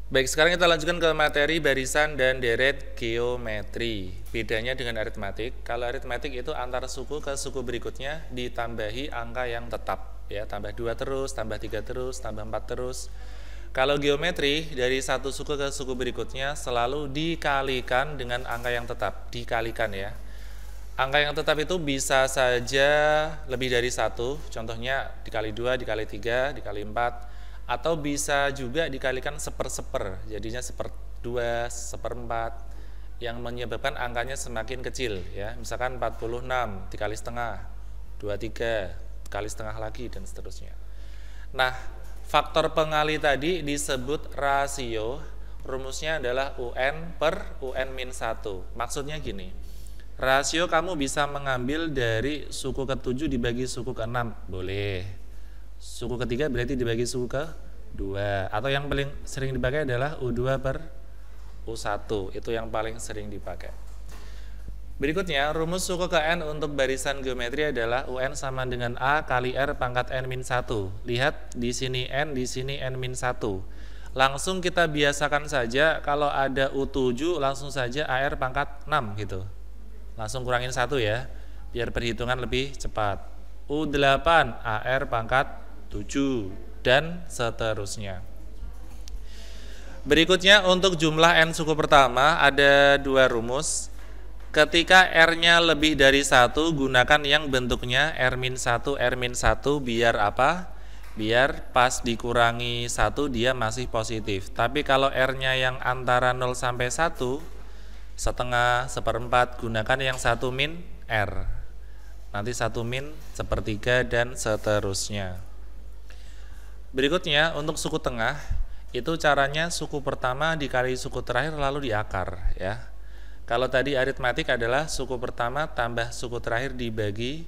Baik, sekarang kita lanjutkan ke materi barisan dan deret geometri. Bedanya dengan aritmatik, kalau aritmatik itu antara suku ke suku berikutnya ditambahi angka yang tetap, ya, tambah 2 terus, tambah 3 terus, tambah 4 terus. Kalau geometri dari satu suku ke suku berikutnya selalu dikalikan dengan angka yang tetap, dikalikan ya. Angka yang tetap itu bisa saja lebih dari 1, contohnya dikali 2, dikali 3, dikali 4, atau bisa juga dikalikan seper-seper, jadinya seper-2, seper-4, yang menyebabkan angkanya semakin kecil ya. Misalkan 46 dikali setengah, 23 dikali setengah lagi, dan seterusnya. Nah, faktor pengali tadi disebut rasio. Rumusnya adalah UN per UN-1. Maksudnya gini, rasio kamu bisa mengambil dari suku ke-7 dibagi suku ke-6, boleh. Suku ketiga berarti dibagi suku ke-2. Atau yang paling sering dipakai adalah U2 per U1. Itu yang paling sering dipakai. Berikutnya, rumus suku ke N untuk barisan geometri adalah UN sama dengan A kali R pangkat N-1. Lihat di sini N, di sini N-1. Langsung kita biasakan saja, kalau ada U7 langsung saja AR pangkat 6 gitu. Langsung kurangin 1 ya, biar perhitungan lebih cepat. U8 AR pangkat 7 dan seterusnya. Berikutnya untuk jumlah N suku pertama ada 2 rumus. Ketika R-nya lebih dari 1, gunakan yang bentuknya R-1, R-1 biar apa? Biar pas dikurangi 1 dia masih positif. Tapi kalau R-nya yang antara 0 sampai 1, setengah, seperempat, gunakan yang 1 min R. Nanti 1 min, sepertiga, dan seterusnya. Berikutnya untuk suku tengah, itu caranya suku pertama dikali suku terakhir lalu diakar ya. Kalau tadi aritmatik adalah suku pertama tambah suku terakhir dibagi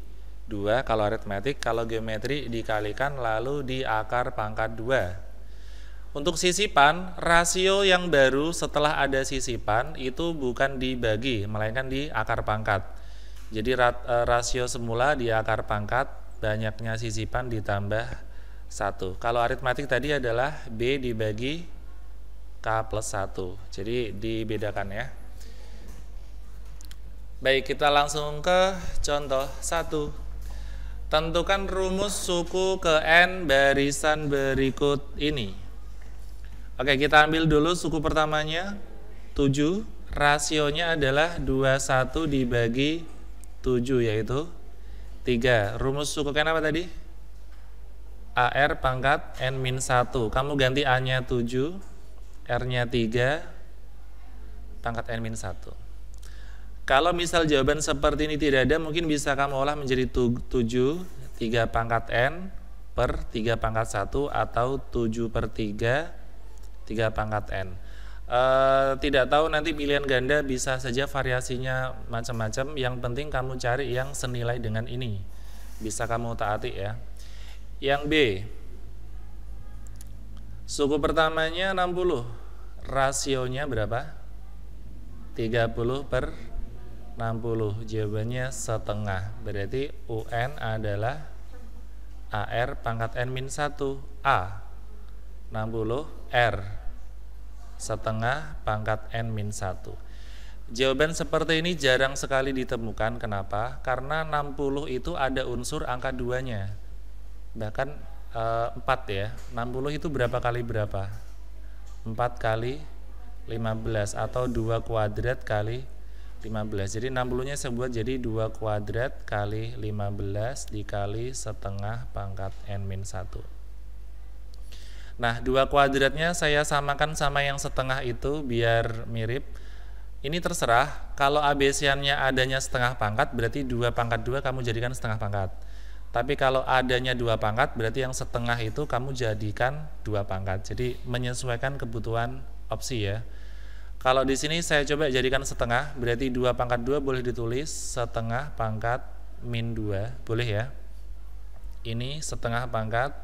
2 kalau aritmatik, kalau geometri dikalikan lalu diakar pangkat 2. Untuk sisipan, rasio yang baru setelah ada sisipan itu bukan dibagi, melainkan diakar pangkat. Jadi rasio semula diakar pangkat, banyaknya sisipan ditambah 1. Kalau aritmatik tadi adalah B dibagi K plus 1. Jadi dibedakan ya. Baik, kita langsung ke contoh 1. Tentukan rumus suku ke N barisan berikut ini. Oke, kita ambil dulu suku pertamanya 7. Rasionya adalah 21 dibagi 7 yaitu 3. Rumus suku ke N apa tadi? AR pangkat N-1. Kamu ganti A-nya 7, R-nya 3, pangkat N-1. Kalau misal jawaban seperti ini tidak ada, mungkin bisa kamu olah menjadi 7, 3 pangkat N per 3 pangkat 1, atau 7 per 3, 3 pangkat N. Tidak tahu, nanti pilihan ganda bisa saja variasinya macam-macam. Yang penting kamu cari yang senilai dengan ini. Bisa kamu taati ya. Yang B, suku pertamanya 60, rasionya berapa? 30 per 60, jawabannya setengah. Berarti UN adalah AR pangkat N-1, A 60, R setengah pangkat N-1. Jawaban seperti ini jarang sekali ditemukan. Kenapa? Karena 60 itu ada unsur angka 2-nya. Bahkan 4 ya. 60 itu berapa kali berapa? 4 kali 15 atau 2 kuadrat kali 15. Jadi 60-nya saya buat jadi 2 kuadrat kali 15 dikali setengah pangkat N-1. Nah, 2 kuadratnya saya samakan sama yang setengah itu biar mirip. Ini terserah, kalau abesiannya adanya setengah pangkat berarti 2 pangkat 2 kamu jadikan setengah pangkat. Tapi kalau adanya 2 pangkat berarti yang setengah itu kamu jadikan 2 pangkat. Jadi menyesuaikan kebutuhan opsi ya. Kalau di sini saya coba jadikan setengah, berarti 2 pangkat 2 boleh ditulis setengah pangkat min 2, boleh ya. Ini setengah pangkat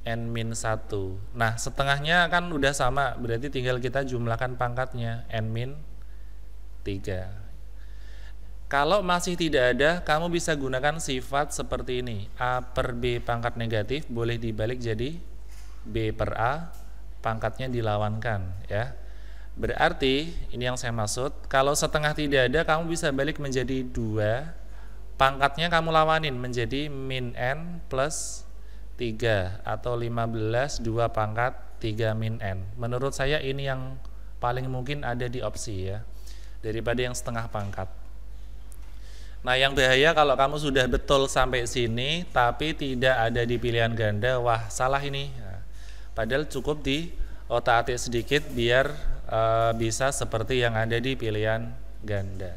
N-1. Nah, setengahnya kan udah sama, berarti tinggal kita jumlahkan pangkatnya, N-3. Kalau masih tidak ada, kamu bisa gunakan sifat seperti ini. A per B pangkat negatif boleh dibalik jadi B per A pangkatnya dilawankan ya. Berarti ini yang saya maksud, kalau setengah tidak ada kamu bisa balik menjadi 2, pangkatnya kamu lawanin menjadi min n plus 3 atau 15 2 pangkat 3 min n. Menurut saya ini yang paling mungkin ada di opsi ya, daripada yang setengah pangkat. Nah yang bahaya kalau kamu sudah betul sampai sini tapi tidak ada di pilihan ganda, wah salah ini. Nah, padahal cukup di otak-atik sedikit biar bisa seperti yang ada di pilihan ganda.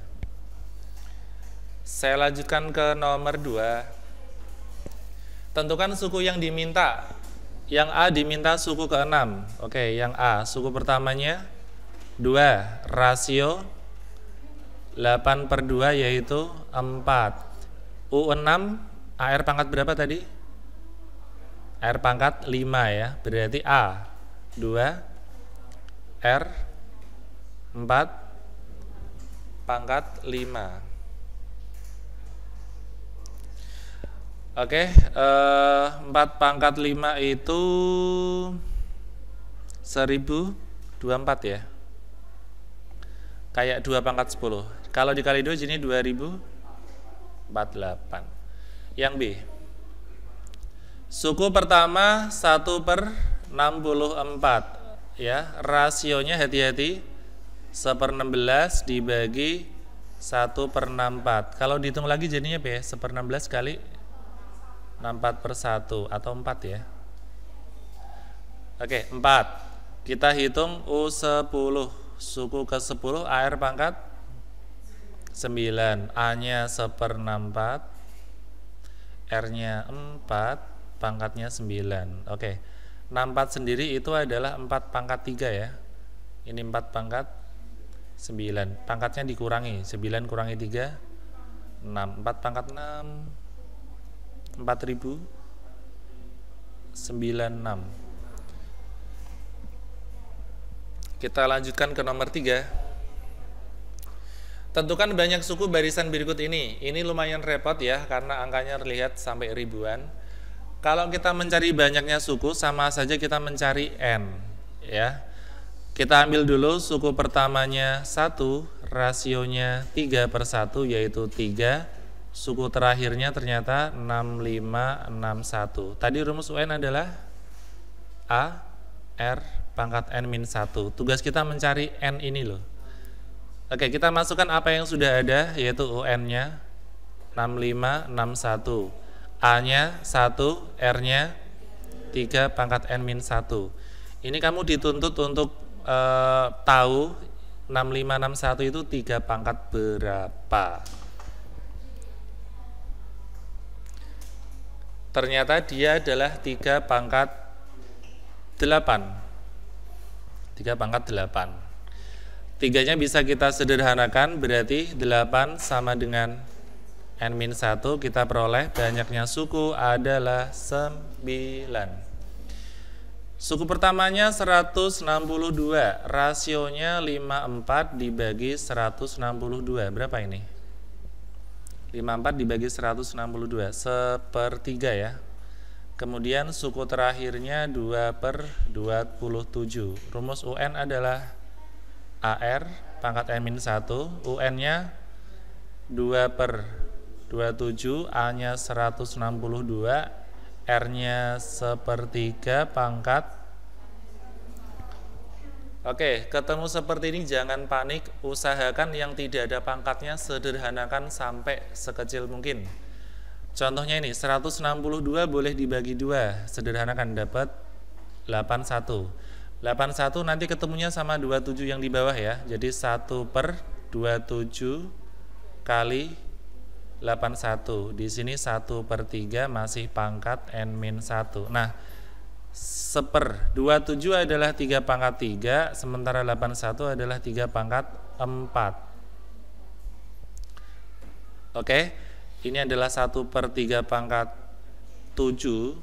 Saya lanjutkan ke nomor 2. Tentukan suku yang diminta. Yang A diminta suku ke-6. Oke, yang A suku pertamanya 2, rasio 8/2 yaitu 4. U6 AR pangkat berapa tadi? AR pangkat 5 ya. Berarti A 2 R 4 pangkat 5. Oke, 4 pangkat 5 itu 1024 ya. Kayak 2 pangkat 10. Kalau dikali 2 jadi 2048. Yang B. Suku pertama 1/64 ya, rasionya hati-hati 1/16 dibagi 1/64. Kalau dihitung lagi jadinya apa ya? 1/16 kali 64/1 atau 4 ya. Oke, 4. Kita hitung U10, suku ke-10 AR pangkat 9, A-nya 1/64, R-nya 4, pangkatnya 9. Oke. 64 sendiri itu adalah 4 pangkat 3 ya. Ini 4 pangkat 9. Pangkatnya dikurangi, 9 kurangi 3 6. 4 pangkat 6 4096. Kita lanjutkan ke nomor 3. Tentukan banyak suku barisan berikut ini. Ini lumayan repot ya karena angkanya terlihat sampai ribuan. Kalau kita mencari banyaknya suku sama saja kita mencari n ya. Kita ambil dulu suku pertamanya 1, rasionya 3/1 yaitu 3. Suku terakhirnya ternyata 6561. Tadi rumus UN adalah A R pangkat n-1. Tugas kita mencari n ini loh. Oke, kita masukkan apa yang sudah ada yaitu UN-nya 6561. A-nya 1, R-nya 3 pangkat n-1. Ini kamu dituntut untuk tahu 6561 itu 3 pangkat berapa. Ternyata dia adalah 3 pangkat 8. 3 pangkat 8. 3-nya bisa kita sederhanakan, berarti 8 sama dengan n-1, kita peroleh banyaknya suku adalah 9. Suku pertamanya 162, rasionya 54 dibagi 162. Berapa ini? 54 dibagi 162, 1/3 ya. Kemudian suku terakhirnya 2/27. Rumus UN adalah AR pangkat n-1, UN-nya 2/27, A-nya 162, R-nya 1/3 pangkat. Oke, ketemu seperti ini jangan panik, usahakan yang tidak ada pangkatnya sederhanakan sampai sekecil mungkin. Contohnya ini 162 boleh dibagi 2, sederhanakan dapat 81. 81 nanti ketemunya sama 27 yang di bawah ya. Jadi 1/27 kali 81. Di sini 1/3 masih pangkat n-1. Nah, 1/27 adalah 3 pangkat 3, sementara 81 adalah 3 pangkat 4. Oke, ini adalah 1/3 pangkat 7.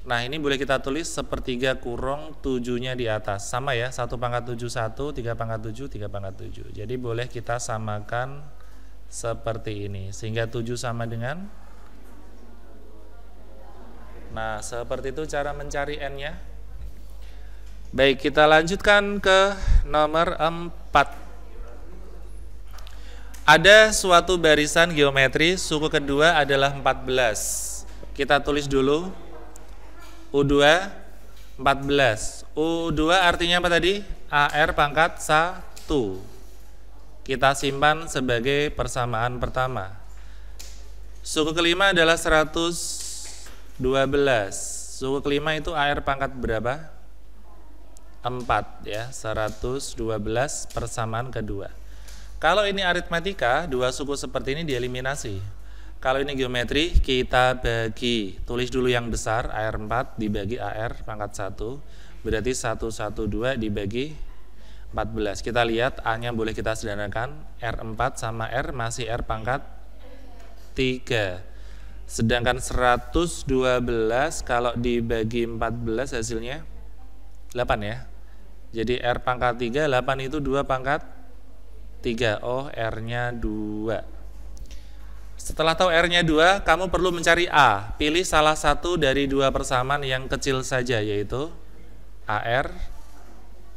Nah, ini boleh kita tulis 1/3 kurung 7-nya di atas. Sama ya, 1 pangkat 7 1, 3 pangkat 7, 3 pangkat 7. Jadi boleh kita samakan seperti ini. Sehingga 7 sama dengan Nah, seperti itu cara mencari N-nya. Baik, kita lanjutkan ke nomor 4. Ada suatu barisan geometri, suku kedua adalah 14. Kita tulis dulu. U2, 14. U2 artinya apa tadi? AR pangkat 1. Kita simpan sebagai persamaan pertama. Suku kelima adalah 112. Suku kelima itu AR pangkat berapa? 4 ya, 112 persamaan kedua. Kalau ini aritmatika, dua suku seperti ini dieliminasi. Kalau ini geometri, kita bagi. Tulis dulu yang besar, AR4 dibagi AR pangkat 1. Berarti 112 dibagi 14. Kita lihat A-nya boleh kita sederhanakan. R4 sama R masih R pangkat 3. Sedangkan 112 kalau dibagi 14 hasilnya 8 ya. Jadi R pangkat 3, 8 itu 2 pangkat 3. Oh, R-nya 2. Setelah tahu R-nya 2, kamu perlu mencari A. Pilih salah satu dari dua persamaan yang kecil saja, yaitu AR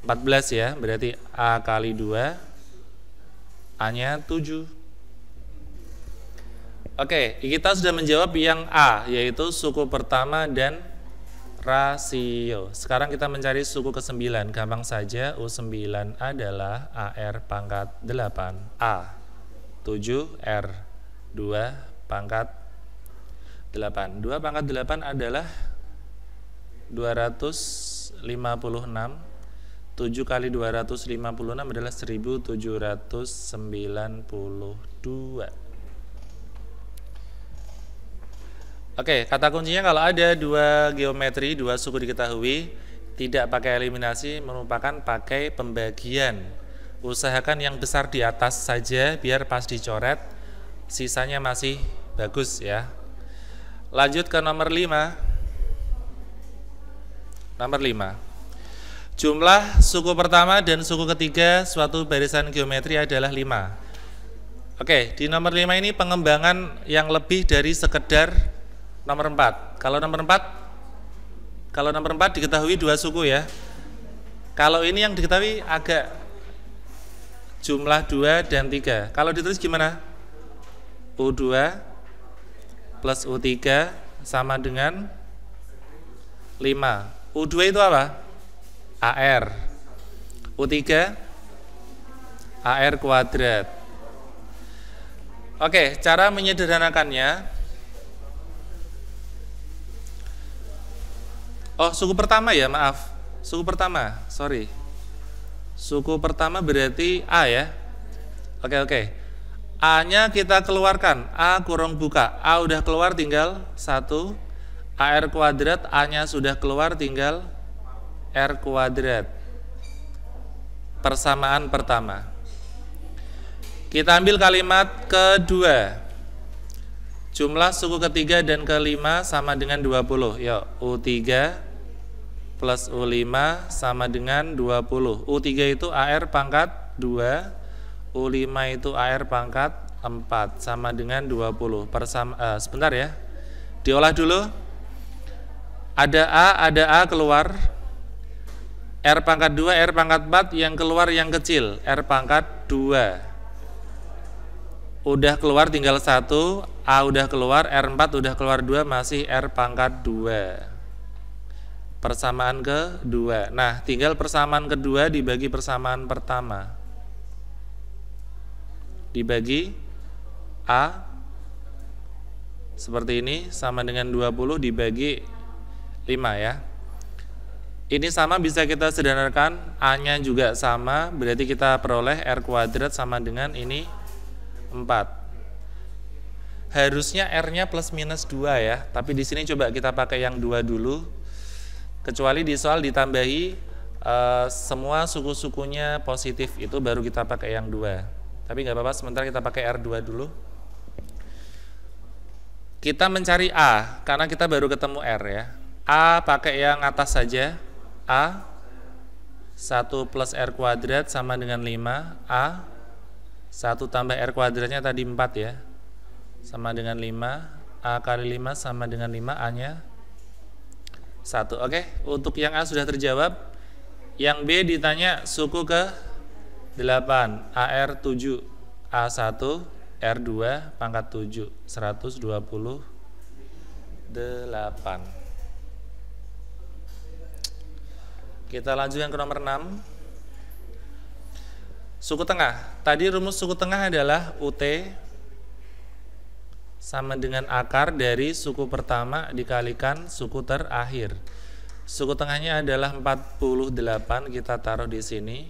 14 ya. Berarti A kali 2, A-nya 7. Oke, kita sudah menjawab yang A, yaitu suku pertama dan rasio. Sekarang kita mencari suku ke-9. Gampang saja, U9 adalah AR pangkat 8 A 7 R 2 pangkat 8. 2 pangkat 8 adalah 256. 7 kali 256 adalah 1792. Oke, kata kuncinya kalau ada dua geometri, dua suku diketahui, tidak pakai eliminasi, merupakan pakai pembagian. Usahakan yang besar di atas saja biar pas dicoret, sisanya masih bagus ya. Lanjut ke nomor 5. Nomor 5. Jumlah suku pertama dan suku ketiga suatu barisan geometri adalah 5. Oke, di nomor 5 ini pengembangan yang lebih dari sekedar nomor 4. Kalau nomor 4 diketahui dua suku ya. Kalau ini yang diketahui agak jumlah 2 dan 3. Kalau ditulis gimana? U2 plus U3 sama dengan 5. U2 itu apa? AR. U3 AR kuadrat. Oke, cara menyederhanakannya. Oh, suku pertama ya, maaf. Suku pertama, sorry. Suku pertama berarti A ya. Oke. A-nya kita keluarkan, A kurung buka. A udah keluar tinggal 1. AR kuadrat, A-nya sudah keluar tinggal R kuadrat. Persamaan pertama. Kita ambil kalimat kedua. Jumlah suku ketiga dan kelima sama dengan 20. Yuk, U3 plus U5 sama dengan 20. U3 itu AR pangkat 2, U5 itu AR pangkat 4 sama dengan 20. Sebentar ya. Diolah dulu. Ada A keluar. R pangkat 2, R pangkat 4, yang keluar yang kecil, R pangkat 2. Udah keluar tinggal 1, A udah keluar, R4 udah keluar 2, masih R pangkat 2. Persamaan kedua. Nah, tinggal persamaan kedua dibagi persamaan pertama. Dibagi A seperti ini sama dengan 20 dibagi 5 ya. Ini sama bisa kita sederhanakan, A-nya juga sama, berarti kita peroleh R kuadrat sama dengan ini 4. Harusnya R-nya plus minus 2 ya, tapi di sini coba kita pakai yang 2 dulu. Kecuali di soal ditambahi semua suku-sukunya positif, itu baru kita pakai yang 2. Tapi nggak apa-apa, sementara kita pakai R2 dulu. Kita mencari A, karena kita baru ketemu R ya. A pakai yang atas saja. A 1 plus R kuadrat sama dengan 5. A 1 tambah R kuadratnya tadi 4 ya, sama dengan 5. A kali 5 sama dengan 5, A nya 1. Oke, untuk yang A sudah terjawab. Yang B ditanya suku ke 8, AR7, A1, R2 pangkat 7, 128. Kita lanjutkan ke nomor 6. Suku tengah. Tadi rumus suku tengah adalah UT sama dengan akar dari suku pertama dikalikan suku terakhir. Suku tengahnya adalah 48, kita taruh di sini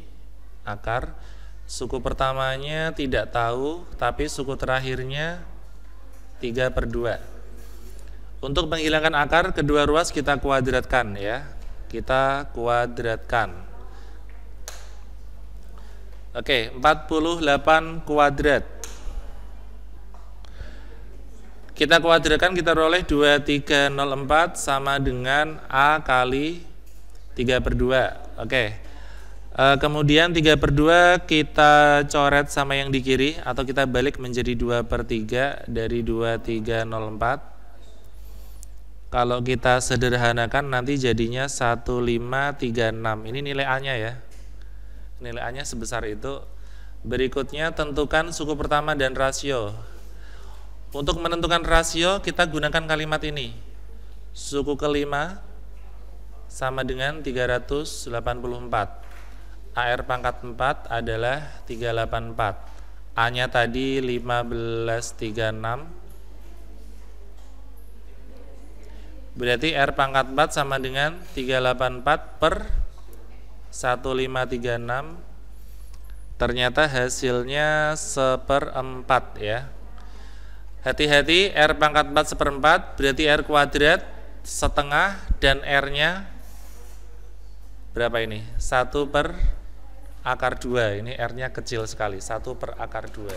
akar. Suku pertamanya tidak tahu, tapi suku terakhirnya 3/2. Untuk menghilangkan akar, kedua ruas kita kuadratkan ya. Kita kuadratkan. Oke, 48 kuadrat. Kita kuadratkan, kita peroleh 2304 sama dengan A kali 3/2. Oke. Kemudian 3/2 kita coret sama yang di kiri, atau kita balik menjadi 2/3 dari 2304. Kalau kita sederhanakan nanti jadinya 1536. Ini nilai A-nya ya. Nilai A-nya sebesar itu. Berikutnya tentukan suku pertama dan rasio. Untuk menentukan rasio kita gunakan kalimat ini. Suku kelima sama dengan 384. AR pangkat 4 adalah 384. A-nya tadi 1536. Berarti R pangkat 4 sama dengan 384 per 1536. Ternyata hasilnya 1/4 ya. Hati-hati, R pangkat 4 1/4 berarti R kuadrat setengah, dan R-nya berapa ini? 1/akar 2. Ini R-nya kecil sekali, 1/akar 2.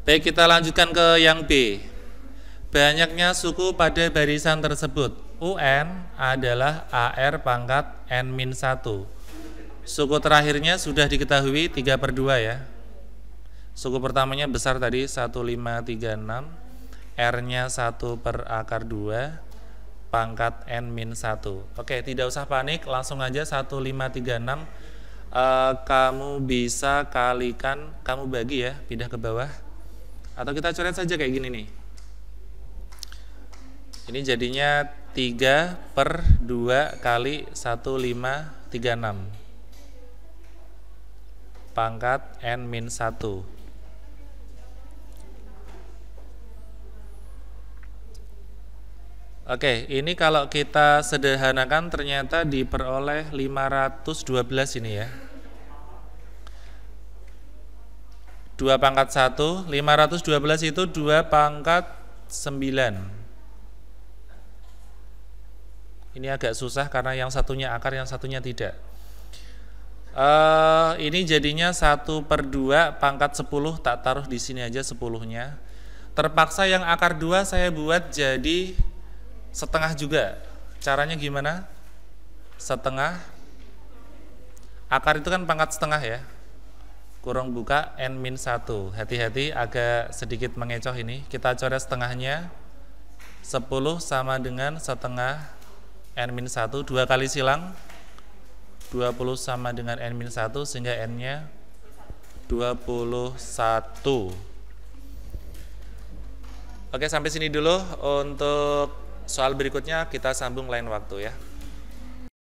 Baik, kita lanjutkan ke yang B. Banyaknya suku pada barisan tersebut. UN adalah AR pangkat N-1. Suku terakhirnya sudah diketahui 3/2 ya. Suku pertamanya besar tadi 1536. R-nya 1/akar 2 pangkat N-1. Oke, tidak usah panik, langsung aja 1536 kamu bisa kalikan, kamu bagi ya, pindah ke bawah. Atau kita coret saja kayak gini nih. Ini jadinya 3/2 kali 1536 pangkat N-1. Oke, ini kalau kita sederhanakan ternyata diperoleh 512 ini ya. 2 pangkat 1, 512 itu 2 pangkat 9. Ini agak susah karena yang satunya akar, yang satunya tidak. Ini jadinya 1/2 pangkat 10, tak taruh di sini aja 10-nya. Terpaksa yang akar 2 saya buat jadi setengah juga. Caranya gimana? Setengah. Akar itu kan pangkat setengah ya. Kurung buka N-1. Hati-hati, agak sedikit mengecoh ini. Kita coret setengahnya. 10 sama dengan setengah N-1. 2 kali silang 20 sama dengan N-1, sehingga N-nya 21. Oke, sampai sini dulu. Untuk soal berikutnya kita sambung lain waktu ya.